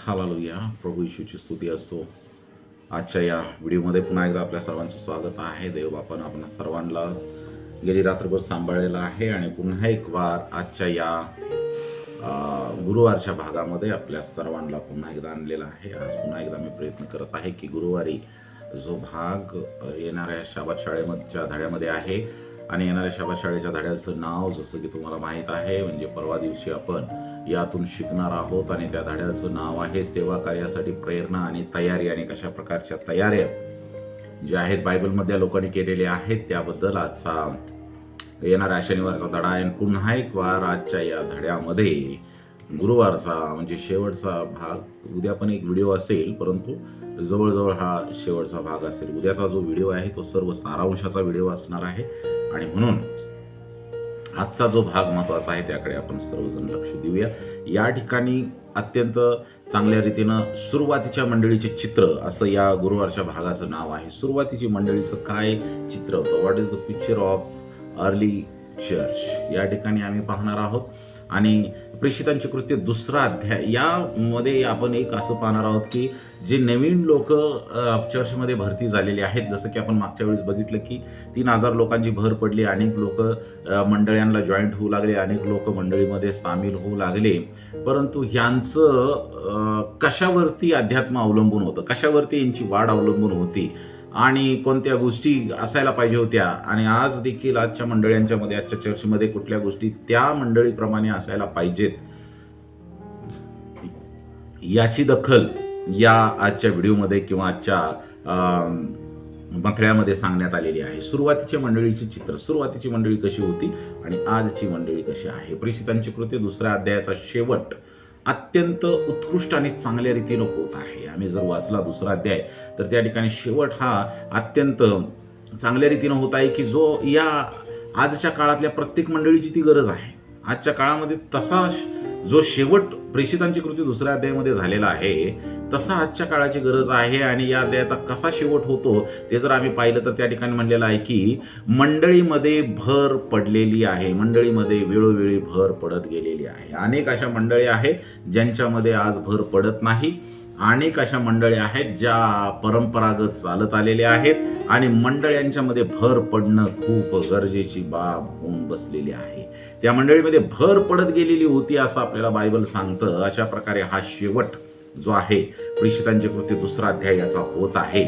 Hallelujah. प्रभू येशूची स्तुती असो. आजच्या या व्हिडिओमध्ये पुन्हा एकदा आपल्या सर्वांचं स्वागत आहे. देव बापानं आपण सर्वांना गेली रात्रभर सांभाळलेलं आहे आणि पुन्हा एक वार आजच्या या गुरुवारच्या भागामध्ये आपल्या सर्वांना पुन्हा एकदा आणलेला आहे. आज पुन्हा एकदा मी प्रयत्न करत आहे की गुरुवारी जो भाग येणाऱ्या शाबात शाळेच्या धड्यामध्ये आहे आणि येणाऱ्या शाबात शाळेच्या धड्याचं नाव जसं की तुम्हाला माहीत आहे, म्हणजे परवा दिवशी आपण यातून शिकणार आहोत आणि त्या धड्याचं नाव आहे सेवा कार्यासाठी प्रेरणा आणि तयारी. आणि कशा प्रकारच्या तयाऱ्या ज्या आहेत बायबलमधल्या लोकांनी केलेल्या आहेत त्याबद्दल आजचा येणाऱ्या शनिवारचा धडा आहे. पुन्हा एक वार आजच्या या धड्यामध्ये गुरुवारचा म्हणजे शेवटचा भाग. उद्या पण एक व्हिडिओ असेल, परंतु जवळजवळ हा शेवटचा भाग असेल. उद्याचा जो व्हिडिओ आहे तो सर्व सारांशाचा व्हिडिओ असणार आहे आणि म्हणून आजचा जो भाग महत्त्वाचा आहे त्याकडे आपण सर्वजण लक्ष देऊया. या ठिकाणी अत्यंत चांगल्या रीतीनं सुरुवातीच्या मंडळीचे चित्र असं या गुरुवारच्या भागाचं नाव आहे. सुरुवातीची मंडळीचं काय चित्र होतं, what is the picture of early church, या ठिकाणी आम्ही पाहणार आहोत. आणि प्रेषितांची कृत्य दुसरा अध्याय यामध्ये आपण एक असं पाहणार आहोत की जे नवीन लोक चर्चमध्ये भरती झालेले आहेत, जसं की आपण मागच्या वेळेस बघितलं की 3,000 लोकांची भर पडली. अनेक लोक मंडळ्यांना जॉईंट होऊ लागले, अनेक लोक मंडळीमध्ये सामील होऊ लागले. परंतु ह्यांचं कशावरती अध्यात्म अवलंबून होतं, कशावरती यांची वाढ अवलंबून होती आणि कोणत्या गोष्टी असायला पाहिजे होत्या. आणि आज देखील आजच्या मंडळींच्या मध्ये, आजच्या चर्चमध्ये कुठल्या गोष्टी त्या मंडळीप्रमाणे असायला पाहिजेत याची दखल या आजच्या व्हिडिओमध्ये किंवा आजच्या मथळ्यामध्ये सांगण्यात आलेली आहे. सुरुवातीच्या मंडळीचे चित्र, सुरुवातीची मंडळी कशी होती आणि आजची मंडळी कशी आहे. प्रेषितांची कृत्य दुसऱ्या अध्यायाचा शेवट अत्यंत उत्कृष्ट आणि चांगल्या रीतीनं होत आहे. आम्ही जर वाचला दुसरा अध्याय तर त्या ठिकाणी शेवट हा अत्यंत चांगल्या रीतीनं होत आहे की जो या आजच्या काळातल्या प्रत्येक मंडळीची ती गरज आहे. आजच्या काळामध्ये तसा जो शेवट प्रेषितांची कृती दुसऱ्या अध्यायामध्ये झालेला आहे तसा आजच्या काळाची गरज आहे. आणि या अध्यायाचा कसा शेवट होतो ते जर आम्ही पाहिलं तर त्या ठिकाणी म्हणलेलं आहे की मंडळीमध्ये भर पडलेली आहे, मंडळीमध्ये वेळोवेळी भर पडत गेलेली आहे. अनेक अशा मंडळी आहेत ज्यांच्यामध्ये आज भर पडत नाही. अनेक अशा मंडळी आहेत ज्या परंपरागत चालत आलेल्या आहेत आणि मंडळ्यांच्यामध्ये भर पडणं खूप गरजेची बाब होऊन बसलेली आहे. त्या मंडळीमध्ये भर पडत गेलेली होती असं आपल्याला बायबल सांगतं. अशा प्रकारे हा शेवट जो आहे प्रेषितांची कृती दुसरा अध्याय याचा होत आहे.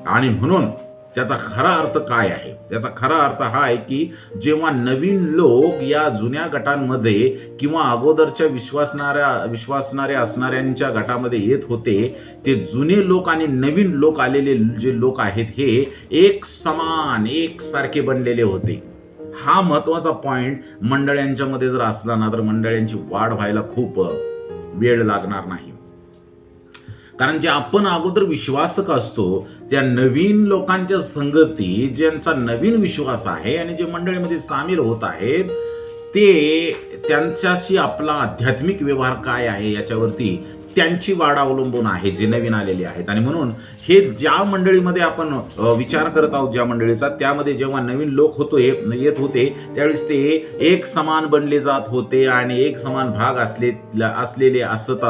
आणि म्हणून त्याचा खरा अर्थ काय आहे, त्याचा खरा अर्थ हा आहे की जेव्हा नवीन लोक या जुन्या गटांमध्ये किंवा अगोदरच्या विश्वासणारे असणाऱ्यांच्या गटामध्ये येत होते, ते जुने लोक आणि नवीन लोक आलेले जे लोक आहेत हे एक समान एकसारखे बनलेले होते. हा महत्वाचा पॉइंट मंडळ्यांच्या मध्ये जर असला ना तर मंडळ्यांची वाढ व्हायला खूप वेळ लागणार नाही. कारण जे आपण अगोदर विश्वासक असतो त्या नवीन लोकांच्या संगती, ज्यांचा नवीन विश्वास आहे आणि जे मंडळीमध्ये सामील होत आहेत ते त्यांच्याशी आपला आध्यात्मिक व्यवहार काय आहे याच्यावरती त्यांची वाढ अवलंबून आहे, जे नवीन आलेले आहेत. आणि म्हणून हे ज्या मंडळीमध्ये आपण विचार करत आहोत ज्या मंडळीचा, त्यामध्ये जेव्हा नवीन लोक येत होते त्यावेळेस ते एक समान बनले जात होते आणि एक समान भाग असलेले असत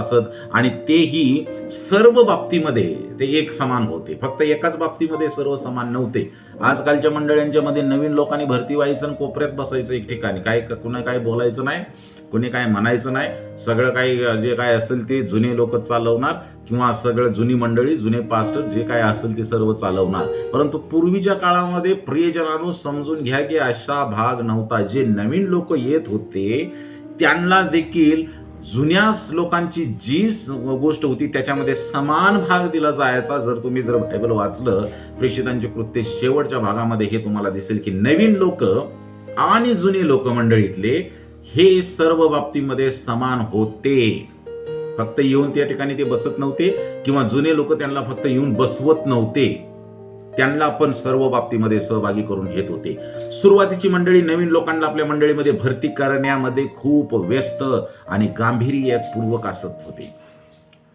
आणि तेही सर्व बाबतीमध्ये ते एक समान होते. फक्त एकाच बाबतीमध्ये सर्व समान नव्हते. आजकालच्या मंडळींच्या मध्ये नवीन लोकांनी भरती व्हायचं आणि कोपऱ्यात बसायचं एक ठिकाणी, काय कुणा काय बोलायचं नाही, कोणी काय म्हणायचं नाही. सगळं काही जे काय असेल ते जुने लोक चालवणार किंवा सगळं जुनी मंडळी, जुने पास्टर जे काय असेल ते सर्व चालवणार. परंतु पूर्वीच्या काळामध्ये प्रियजनांनो समजून घ्या की असा भाग नव्हता. जे नवीन लोक येत होते त्यांना देखील जुन्या लोकांची जी गोष्ट होती त्याच्यामध्ये समान भाग दिला जायचा. जर बायबल वाचलं प्रेषितांचे कृत्य शेवटच्या भागामध्ये हे तुम्हाला दिसेल की नवीन लोक आणि जुने लोक मंडळीतले हे सर्व बाबतीमध्ये समान होते. फक्त येऊन त्या ठिकाणी ते बसत नव्हते किंवा जुने लोक त्यांना फक्त येऊन बसवत नव्हते, त्यांना पण सर्व बाबतीमध्ये सहभागी करून घेत होते. सुरुवातीची मंडळी नवीन लोकांना आपल्या मंडळीमध्ये भरती करण्यामध्ये खूप व्यस्त आणि गांभीर्यपूर्वक असत होते.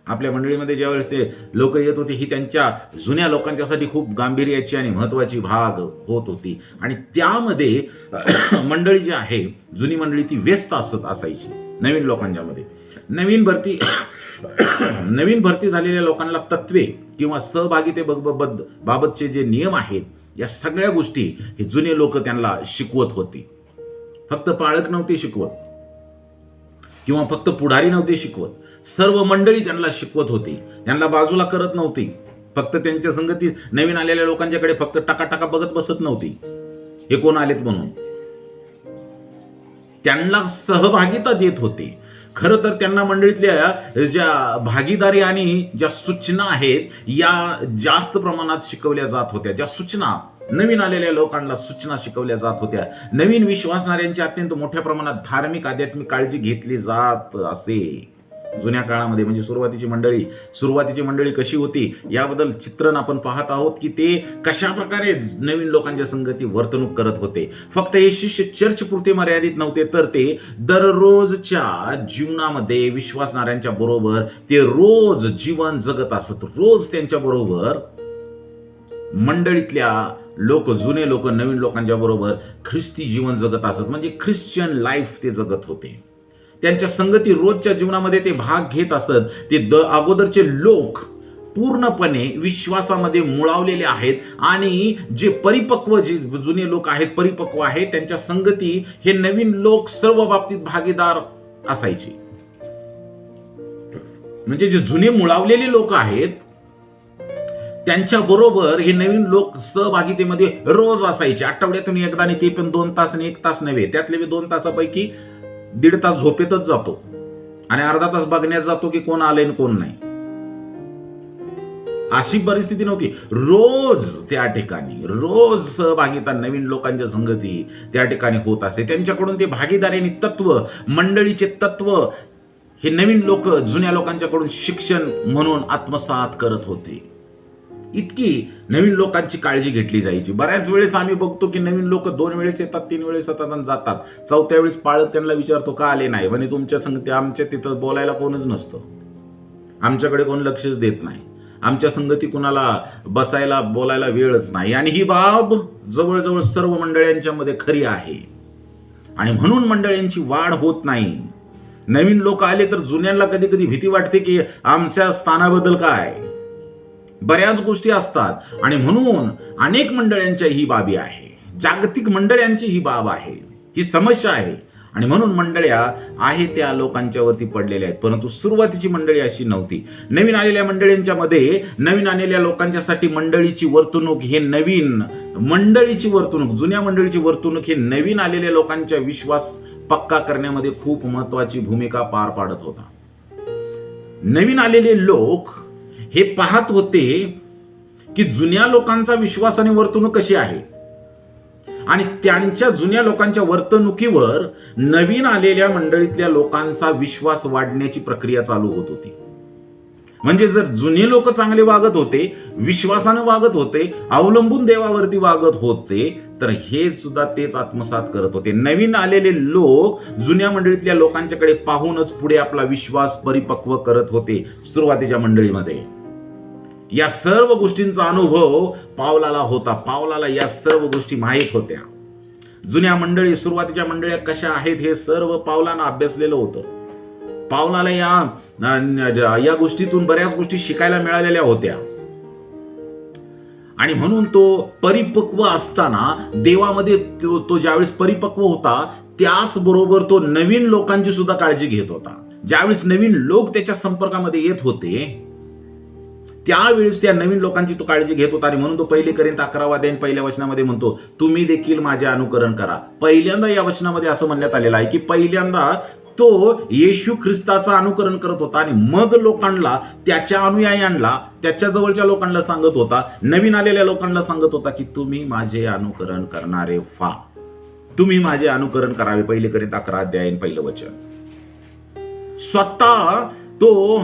आपल्या मंडळीमध्ये ज्यावेळेस ते लोक येत होते ही त्यांच्या जुन्या लोकांच्यासाठी खूप गांभीर्याची आणि महत्त्वाची भाग होत होती. आणि त्यामध्ये मंडळी जी आहे जुनी मंडळी ती व्यस्त असायची नवीन लोकांच्या मध्ये. नवीन भरती नवीन भरती झालेल्या लोकांना तत्वे किंवा सहभागितेबाबतचे जे नियम आहेत, या सगळ्या गोष्टी हे जुने लोक त्यांना शिकवत होते. फक्त पाळक नव्हते शिकवत किंवा फक्त पुढारी नव्हते शिकवत, सर्व मंडळी त्यांना शिकवत होती. त्यांना बाजूला करत नव्हती. फक्त त्यांच्या संगती नवीन आलेल्या लोकांच्याकडे फक्त टाका बघत बसत नव्हती, हे कोण आलेत म्हणून. त्यांना सहभागिता देत होते. खरं तर त्यांना मंडळीतल्या ज्या भागीदारी आणि ज्या सूचना आहेत या जास्त प्रमाणात शिकवल्या जात होत्या. ज्या सूचना नवीन आलेल्या लोकांना सूचना शिकवल्या जात होत्या. नवीन विश्वासणाऱ्यांची अत्यंत मोठ्या प्रमाणात धार्मिक आध्यात्मिक काळजी घेतली जात असे जुन्या काळामध्ये. म्हणजे सुरुवातीची मंडळी कशी होती याबद्दल चित्रण आपण पाहत आहोत की ते कशा प्रकारे नवीन लोकांच्या संगती वर्तणूक करत होते. फक्त हे शिष्य चर्च पुरते मर्यादित नव्हते, तर ते दररोजच्या जीवनामध्ये विश्वासणाऱ्यांच्या बरोबर ते रोज जीवन जगत असत. रोज त्यांच्या बरोबर मंडळीतल्या लोक, जुने लोक नवीन लोकांच्या बरोबर ख्रिस्ती जीवन जगत असत. म्हणजे ख्रिश्चन लाईफ ते जगत होते. त्यांच्या संगती रोजच्या जीवनामध्ये ते भाग घेत असत. ते अगोदरचे लोक पूर्णपणे विश्वासामध्ये मुळावलेले आहेत आणि जे परिपक्व जे जुने लोक आहेत, परिपक्व आहेत, त्यांच्या संगती हे नवीन लोक सर्व बाबतीत भागीदार असायचे. म्हणजे जे जुने मुळावलेले लोक आहेत त्यांच्या बरोबर हे नवीन लोक सहभागितेमध्ये रोज असायचे. आठवड्यातून एकदा, आणि ते पण 2 तास आणि 1 तास नव्हे. त्यातले 2 तासापैकी 1.5 तास झोपेतच जातो आणि अर्धा तास बघण्यात जातो की कोण आलंय आणि कोण नाही. अशी परिस्थिती नव्हती. रोज त्या ठिकाणी रोज सहभागिता नवीन लोकांच्या संगती त्या ठिकाणी होत असे. त्यांच्याकडून ते भागीदारी आणि तत्व, मंडळीचे तत्व हे नवीन लोक जुन्या लोकांच्याकडून शिक्षण म्हणून आत्मसात करत होते. इतकी नवीन लोकांची काळजी घेतली जायची. बऱ्याच वेळेस आम्ही बघतो की नवीन लोक 2 वेळेस येतात, 3 वेळेस येतात आणि जातात. 4थ्या वेळेस पाळक त्यांना विचारतो का आले नाही. म्हणे तुमच्या संगती, आमच्या तिथं बोलायला कोणच नसतं, आमच्याकडे कोण लक्षच देत नाही, आमच्या संगती कुणाला बसायला बोलायला वेळच नाही. आणि ही बाब जवळजवळ सर्व मंडळींच्या मध्ये खरी आहे. आणि म्हणून मंडळींची वाढ होत नाही. नवीन लोक आले तर जुन्यांना कधी कधी भीती वाटते की आमच्या स्थानाबद्दल काय, बऱ्याच गोष्टी असतात. आणि म्हणून अनेक मंडळ्यांच्या ही बाबी आहे, जागतिक मंडळ्यांची ही बाब आहे, ही समस्या आहे. आणि म्हणून मंडळ्या आहे त्या लोकांच्यावरती पडलेल्या आहेत. परंतु सुरुवातीची मंडळी अशी नव्हती. नवीन आलेल्या मंडळींच्या मध्ये, नवीन आलेल्या लोकांच्यासाठी मंडळीची वर्तणूक हे नवीन मंडळीची वर्तणूक, जुन्या मंडळीची वर्तणूक हे नवीन आलेल्या लोकांच्या विश्वास पक्का करण्यामध्ये खूप महत्वाची भूमिका पार पाडत होता. नवीन आलेले लोक हे पाहत होते की जुन्या लोकांचा विश्वास आणि वर्तणूक कशी आहे, आणि त्यांच्या जुन्या लोकांच्या वर्तणुकीवर नवीन आलेल्या मंडळीतल्या लोकांचा विश्वास वाढण्याची प्रक्रिया चालू होत होती. म्हणजे जर जुने लोक चांगले वागत होते, विश्वासानं वागत होते, अवलंबून देवावरती वागत होते, तर हे सुद्धा तेच आत्मसात करत होते. नवीन आलेले लोक जुन्या मंडळीतल्या लोकांच्याकडे पाहूनच पुढे आपला विश्वास परिपक्व करत होते. सुरुवातीच्या मंडळीमध्ये या सर्व गोष्टींचा अनुभव पावलाला होता. पावलाला या सर्व गोष्टी माहीत होत्या. जुन्या मंडळी, सुरुवातीच्या मंडळ्या कशा आहेत हे सर्व पावलानं अभ्यासलेलं होतं. पावलाला या गोष्टीतून बऱ्याच गोष्टी शिकायला मिळालेल्या होत्या. आणि म्हणून तो परिपक्व असताना देवामध्ये तो ज्यावेळेस परिपक्व होता, त्याच बरोबर तो नवीन लोकांची सुद्धा काळजी घेत होता. ज्यावेळेस नवीन लोक त्याच्या संपर्कामध्ये येत होते त्यावेळेस त्या नवीन लोकांची तो काळजी घेत होता. आणि म्हणून तो 1 कोरिंथ 11 अध्याय 1 वचनामध्ये म्हणतो, तुम्ही देखील माझे अनुकरण करा. पहिल्यांदा या वचनामध्ये असं म्हणण्यात आलेलं आहे की पहिल्यांदा तो येशू ख्रिस्ताचं अनुकरण करत होता आणि मग लोकांना, त्याच्या अनुयायांना, त्याच्या जवळच्या लोकांना सांगत होता, नवीन आलेल्या लोकांना सांगत होता की तुम्ही माझे अनुकरण करणारे व्हा, तुम्ही माझे अनुकरण करावे. 1 कोरिंथ 11 अध्याय 1 वचन. स्वतः तो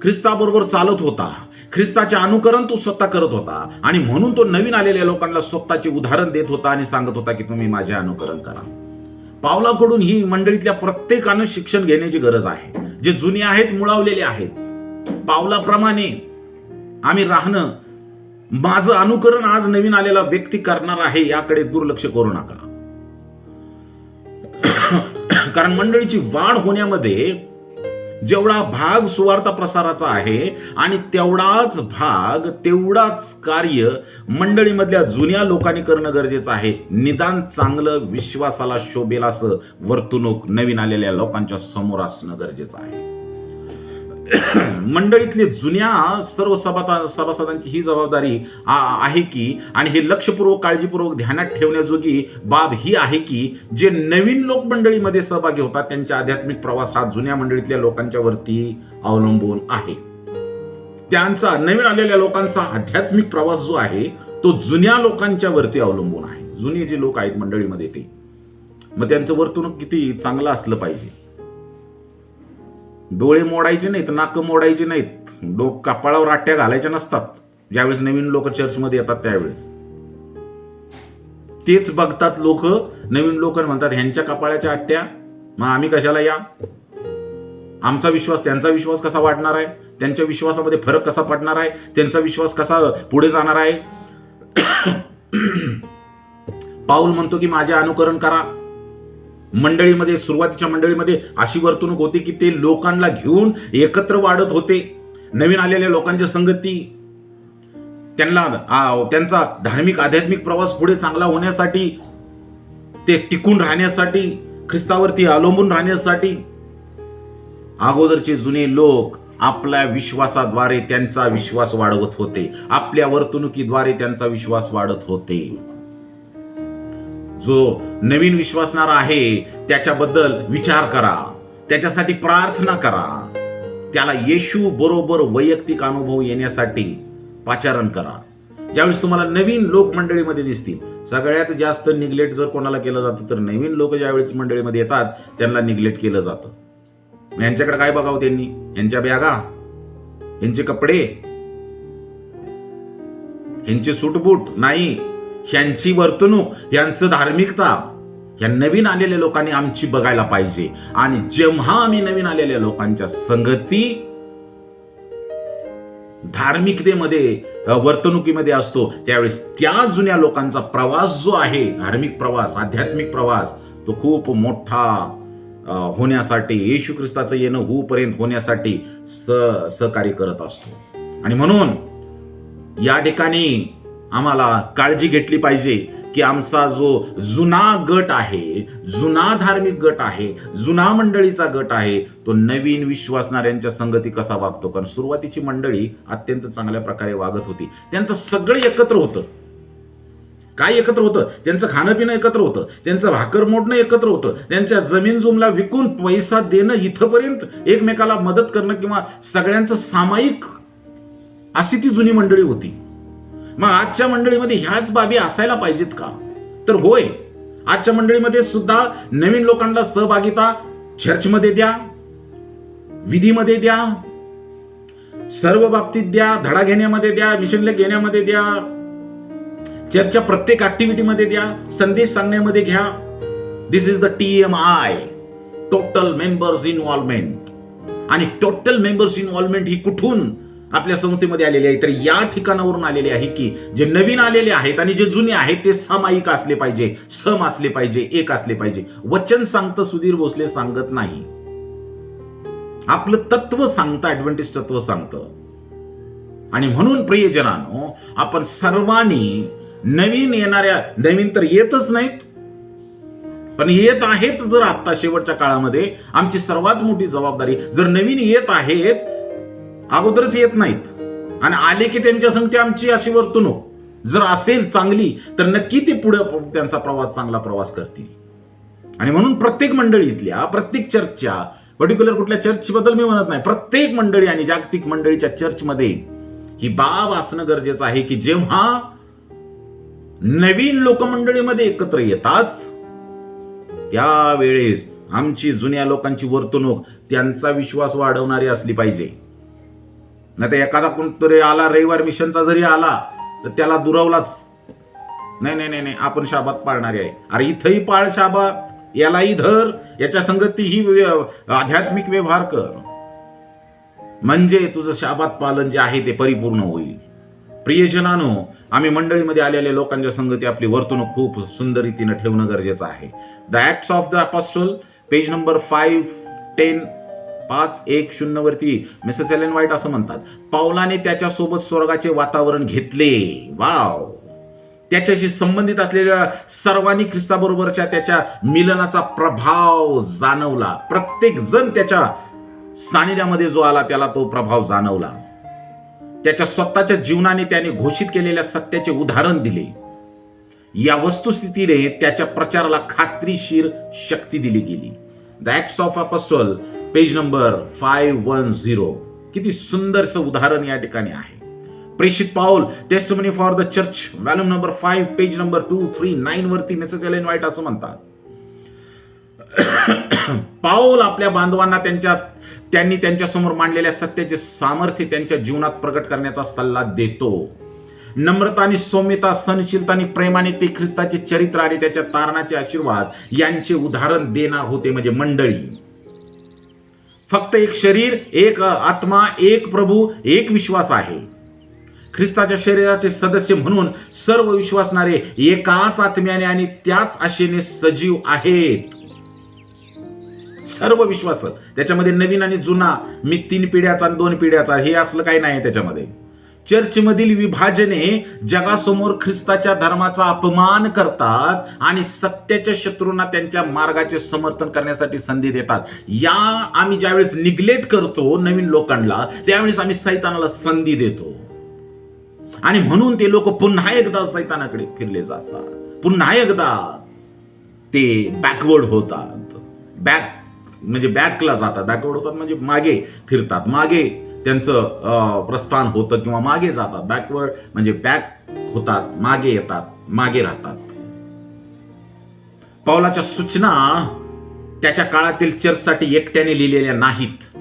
ख्रिस्ताबरोबर चालत होता, ख्रिस्ताचे अनुकरण तो स्वतः करत होता. आणि म्हणून तो नवीन आलेल्या लोकांना स्वतःचे उदाहरण देत होता आणि सांगत होता की तुम्ही माझे अनुकरण करा. पावलाकडून ही मंडळीतल्या प्रत्येकानं शिक्षण घेण्याची गरज आहे. जे जुने आहेत, मुळावलेले आहेत, पावलाप्रमाणे आम्ही राहणं, माझं अनुकरण आज नवीन आलेला व्यक्ती करणार आहे याकडे दुर्लक्ष करू नका. कारण मंडळीची वाढ होण्यामध्ये जेवढा भाग सुवार्ता प्रसाराचा आहे आणि तेवढाच भाग, तेवढाच कार्य मंडळीमधल्या जुन्या लोकांनी करणं गरजेचं आहे. निदान चांगलं, विश्वासाला शोभेल असं वर्तणूक नवीन आलेल्या लोकांच्या समोर असणं गरजेचं आहे. मंडळीतले जुन्या सर्व सभासदांची ही जबाबदारी आहे की, आणि हे लक्षपूर्वक, काळजीपूर्वक ध्यानात ठेवण्याजोगी बाब ही आहे की, जे नवीन लोक मंडळीमध्ये सहभागी होतात त्यांचा आध्यात्मिक प्रवास हा जुन्या मंडळीतल्या लोकांच्या वरती अवलंबून आहे. त्यांचा, नवीन आलेल्या लोकांचा आध्यात्मिक प्रवास जो आहे तो जुन्या लोकांच्या वरती अवलंबून आहे. जुने जे लोक आहेत मंडळीमध्ये ते, मग त्यांचं वर्तणूक किती चांगलं असलं पाहिजे. डोळे मोडायचे नाहीत, नाक मोडायचे नाहीत, कपाळावर आट्या घालायच्या नसतात. ज्यावेळेस नवीन लोक चर्चमध्ये येतात त्यावेळेस तेच बघतात लोक, नवीन लोक म्हणतात ह्यांच्या कपाळाच्या आट्या, मग आम्ही कशाला या. आमचा विश्वास त्यांचा विश्वास कसा वाढणार आहे, त्यांच्या विश्वासामध्ये फरक कसा पडणार आहे, त्यांचा विश्वास कसा पुढे जाणार आहे. पाऊल म्हणतो की माझे अनुकरण करा. मंडळीमध्ये, सुरुवातीच्या मंडळीमध्ये अशी वर्तणूक होती की ते लोकांना घेऊन एकत्र वाढत होते. नवीन आलेल्या लोकांची संगती त्यांचा धार्मिक, आध्यात्मिक प्रवास पुढे चांगला होण्यासाठी, ते टिकून राहण्यासाठी, ख्रिस्तावरती अवलंबून राहण्यासाठी अगोदरचे जुने लोक आपल्या विश्वासाद्वारे त्यांचा विश्वास वाढवत होते. आपल्या वर्तणुकीद्वारे त्यांचा विश्वास वाढत होते. जो नवीन विश्वासणारा आहे त्याच्याबद्दल विचार करा, त्याच्यासाठी प्रार्थना करा, त्याला येशू बरोबर वैयक्तिक अनुभव येण्यासाठी पाचारण करा. ज्यावेळेस तुम्हाला नवीन लोक मंडळीमध्ये दिसतील, सगळ्यात जास्त निग्लेक्ट जर कोणाला केलं जातं तर नवीन लोक ज्यावेळेस मंडळीमध्ये येतात त्यांना निग्लेक्ट केलं जातं. यांच्याकडे काय बघावं त्यांनी, यांच्या बॅगा, यांचे कपडे, यांचे सूटबूट नाही, ह्यांची वर्तणूक, यांचं धार्मिकता ह्या नवीन आलेल्या लोकांनी आमची बघायला पाहिजे. आणि जेव्हा आम्ही नवीन आलेल्या लोकांच्या संगती, धार्मिकतेमध्ये, वर्तणुकीमध्ये असतो त्यावेळेस त्या जुन्या लोकांचा प्रवास जो आहे, धार्मिक प्रवास, आध्यात्मिक प्रवास, तो खूप मोठा होण्यासाठी, येशू ख्रिस्ताचं येणं होऊपर्यंत होण्यासाठी सहकार्य करत असतो. आणि म्हणून या ठिकाणी आम्हाला काळजी घेतली पाहिजे की आमचा जो जुना गट आहे, जुना धार्मिक गट आहे, जुना मंडळीचा गट आहे, तो नवीन विश्वासणाऱ्यांच्या संगती कसा वागतो. कारण सुरुवातीची मंडळी अत्यंत चांगल्या प्रकारे वागत होती. त्यांचं सगळं एकत्र होतं. काय एकत्र होतं? त्यांचं खाणं पिणं एकत्र होतं, त्यांचं भाकर मोडणं एकत्र होतं, त्यांच्या जमीन जुमला विकून पैसा देणं, इथपर्यंत एकमेकाला मदत करणं किंवा सगळ्यांचं सामायिक, अशी ती जुनी मंडळी होती. मग आजच्या मंडळीमध्ये ह्याच बाबी असायला पाहिजेत का? तर होय, आजच्या मंडळीमध्ये सुद्धा नवीन लोकांना सहभागिता चर्चमध्ये द्या, विधीमध्ये द्या, सर्व बाबतीत द्या, धडा घेण्यामध्ये द्या, मिशनला घेण्यामध्ये द्या, चर्चच्या प्रत्येक ऍक्टिव्हिटीमध्ये द्या, संदेश सांगण्यामध्ये घ्या. This is the TMI, total members involvement. आणि टोटल मेंबर्स इन्व्हॉल्वमेंट ही कुठून आपल्या संस्थेमध्ये आलेली आहे? तर या ठिकाणावरून आलेली आहे की जे नवीन आलेले आहेत आणि जे जुने आहेत ते सामायिक असले पाहिजे, सम असले पाहिजे, एक असले पाहिजे. वचन सांगतं सुधीर भोसले सांगत नाही, आपलं तत्व सांगतं, ऍडव्हेंटिस्ट तत्व सांगतं. आणि म्हणून प्रियजनांनो, आपण सर्वांनी नवीन येणाऱ्या, नवीन तर येतच नाहीत पण येत आहेत जर आता शेवटच्या काळामध्ये, आमची सर्वात मोठी जबाबदारी, जर नवीन येत आहेत, अगोदरच येत नाहीत आणि आले की त्यांच्या संगती आमची अशी वर्तणूक जर असेल चांगली तर नक्की ते पुढे त्यांचा प्रवास, चांगला प्रवास करतील. आणि म्हणून प्रत्येक मंडळीतल्या, प्रत्येक चर्चच्या, पर्टिक्युलर कुठल्या चर्च बद्दल मी म्हणत नाही, प्रत्येक मंडळी आणि जागतिक मंडळीच्या चर्चमध्ये ही बाब असणं गरजेचं आहे की जेव्हा नवीन लोक मंडळीमध्ये एकत्र येतात त्यावेळेस आमची जुन्या लोकांची वर्तणूक त्यांचा विश्वास वाढवणारी असली पाहिजे. नाही तर एखादा कोणतरी आला, रविवार मिशनचा जरी आला तर त्याला दुरावलाच, नाही नाही नाही, आपण शाबात पाळणारी आहे. अरे इथंही पाळ शाबात, यालाही धर, याच्या संगतीही आध्यात्मिक व्यवहार कर, म्हणजे तुझं शाबात पालन जे आहे ते परिपूर्ण होईल. प्रियजनानो, आम्ही मंडळीमध्ये आलेल्या लोकांच्या संगती आपली वर्तणूक खूप सुंदर रीतीने ठेवणं गरजेचं आहे. The acts of the apostle, page number 510, 5:1-0 वरती मिसेस एलेन व्हाईट असं म्हणतात, पावलाने त्याच्यासोबत स्वर्गाचे वातावरण घेतले. वाव. त्याच्याशी संबंधित असलेल्या सर्वांनी ख्रिस्ताबरोबरच्या त्याच्या मिलनाचा प्रभाव जाणवला. प्रत्येक जण त्याच्या सानिध्यामध्ये जो आला त्याला तो प्रभाव जाणवला. त्याच्या स्वतःच्या जीवनाने त्याने घोषित केलेल्या सत्याचे उदाहरण दिले. या वस्तुस्थितीने त्याच्या प्रचाराला खात्रीशीर शक्ती दिली गेली. The acts of apostle, page number 510. किती सुंदरसं उदाहरण या ठिकाणी आहे. प्रेषित पाऊल, testimony for the church, volume number 5, page number 239 वरती मिसेस एलेन व्हाईट असं म्हणतात, पाऊल आपल्या बांधवांना त्यांनी त्यांच्यासमोर मांडलेल्या सत्याचे सामर्थ्य त्यांच्या जीवनात प्रकट करण्याचा सल्ला देतो. नम्रता आणि सौम्यता, सहनशीलता आणि प्रेमाने ते ख्रिस्ताचे चरित्र आणि त्याच्या तारणाचे आशीर्वाद यांचे उदाहरण देणार होते. म्हणजे मंडळी, फक्त एक शरीर, एक आत्मा, एक प्रभू, एक विश्वास आहे. ख्रिस्ताच्या शरीराचे सदस्य म्हणून सर्व विश्वासणारे एकाच आत्म्याने आणि त्याच आशेने सजीव आहेत. सर्व विश्वास, त्याच्यामध्ये नवीन आणि जुना, मी 3 पिढ्याचा आणि 2 पिढ्याचा हे असलं काही नाही त्याच्यामध्ये. चर्चमधील विभाजने जगासमोर ख्रिस्ताच्या धर्माचा अपमान करतात आणि सत्याच्या शत्रूंना त्यांच्या मार्गाचे समर्थन करण्यासाठी संधी देतात. या आम्ही ज्यावेळेस निग्लेक्ट करतो नवीन लोकांना, त्यावेळेस आम्ही सैतानाला संधी देतो आणि म्हणून ते लोक पुन्हा एकदा सैतानाकडे फिरले जातात. पुन्हा एकदा ते बॅकवर्ड होतात. म्हणजे बॅकला जातात. बॅकवर्ड होतात म्हणजे मागे फिरतात, मागे त्यांचं प्रस्थान होतं किंवा मागे जातात. बॅकवर्ड म्हणजे बॅक होतात, मागे येतात, मागे राहतात. पौलाच्या सूचना त्याच्या काळातील चर्चसाठी एकट्याने लिहिलेल्या नाहीत.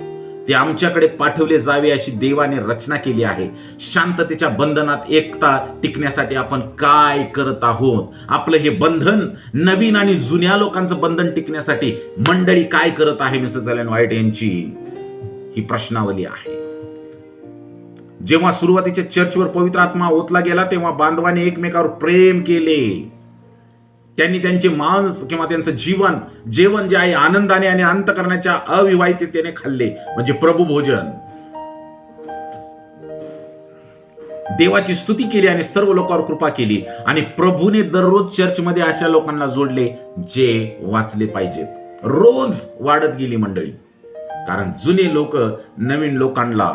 ते आमच्याकडे पाठवले जावे अशी देवाने रचना केली आहे. शांततेच्या बंधनात एकता टिकण्यासाठी आपण काय करत आहोत? आपलं हे बंधन, नवीन आणि जुन्या लोकांचं बंधन टिकण्यासाठी मंडळी काय करत आहे? मिसेस एलेन व्हाईट यांची ही प्रश्नावली आहे. जेव्हा सुरुवातीच्या चर्चवर पवित्र आत्मा ओतला गेला तेव्हा बांधवांनी एकमेकावर प्रेम केले. त्यांनी त्यांचे मांस किंवा त्यांचं जेवण जे आहे आनंदाने आणि अंतःकरणाच्या अविवाहिततेने खाल्ले, म्हणजे प्रभू भोजन. देवाची स्तुती केली आणि सर्व लोकांवर कृपा केली आणि प्रभूने दररोज चर्चमध्ये अशा लोकांना जोडले जे वाचले पाहिजेत. रोज वाढत गेली मंडळी, कारण जुने लोक नवीन लोकांना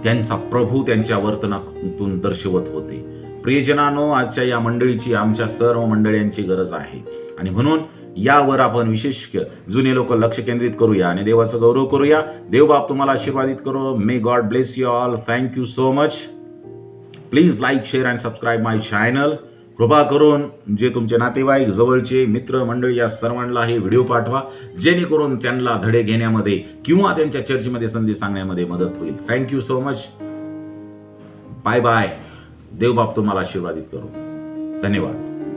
त्यांचा प्रभू त्यांच्या वर्तनातून दर्शवत होते. प्रियजनांनो, आजच्या या मंडळीची, आमच्या सर्व मंडळींची गरज आहे आणि म्हणून यावर आपण विशेष जुने लोक लक्ष केंद्रित करूया आणि देवाचा गौरव करूया. देव बाप तुम्हाला आशीर्वादित करो. May God bless you all. Thank you so much. Please like, share and subscribe my channel. कृपा करून जे तुमचे नातेवाईक, जवळचे मित्र मंडळी या सर्वांना हे व्हिडिओ पाठवा, जेणेकरून त्यांना धडे घेण्यामध्ये किंवा त्यांच्या चर्चमध्ये संधी सांगण्यामध्ये मदत होईल. Thank you so much. Bye bye. देव बाप तुम्हाला आशीर्वादित करो. धन्यवाद.